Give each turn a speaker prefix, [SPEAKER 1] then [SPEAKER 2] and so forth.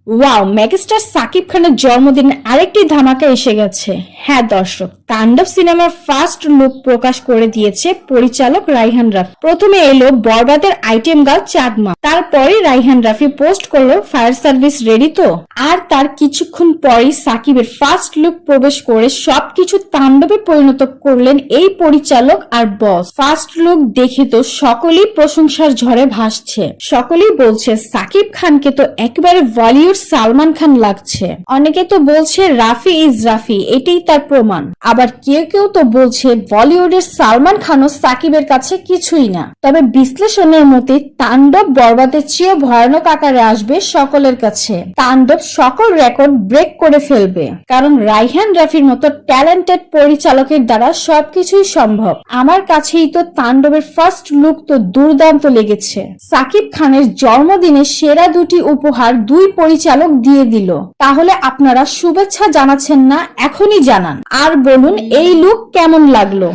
[SPEAKER 1] Wow, megastar Shakib খানের জন্মদিনে আরেকটি ধামাকা এসে গেছে। হ্যাঁ দর্শক, তাণ্ডব সিনেমার ফার্স্ট লুক প্রকাশ করে দিয়েছে পরিচালক রায়হান রাফি। প্রথমে এলো বরবাদের আইটেম গার্ল চাঁদমা, তারপরে রায়হান রাফি পোস্ট করলো ফায়ার সার্ভিস রেডি তো। আর তার কিছুক্ষণ পরেই সাকিবের ফার্স্ট লুক প্রবেশ করে সবকিছু তাণ্ডবে পরিণত করলেন এই পরিচালক আর বস। ফার্স্ট লুক দেখে তো সকলেই প্রশংসার ঝড়ে ভাসছে। সকলেই বলছে সাকিব খানকে তো একেবারে বলিউড সালমান খান লাগছে। অনেকে তো বলছে রাফি ইজ রাফি, এটাই তার প্রমাণ। আবার কেউ কেউ তো বলছে বলিউডের সালমান খানও সাকিবের কাছে কিছুই না। তবে বিশ্লেষণের মতে তাণ্ডব বরবাদের চেয়ে ভয়ানক আকারে আসবে সকলের কাছে। তাণ্ডব সকল রেকর্ড ব্রেক করে ফেলবে, কারণ রায়হান রাফির মতো ট্যালেন্টেড পরিচালকের দ্বারা সবকিছুই সম্ভব। আমার কাছেই তো তাণ্ডবের ফার্স্ট লুক তো দুর্দান্ত লেগেছে। সাকিব খানের জন্মদিনে সেরা দুটি উপহার দুই পরিচালক দিয়ে দিল। তাহলে আপনারা শুভেচ্ছা জানাচ্ছেন না? এখনই জানান আর বলুন এই লুক কেমন লাগলো।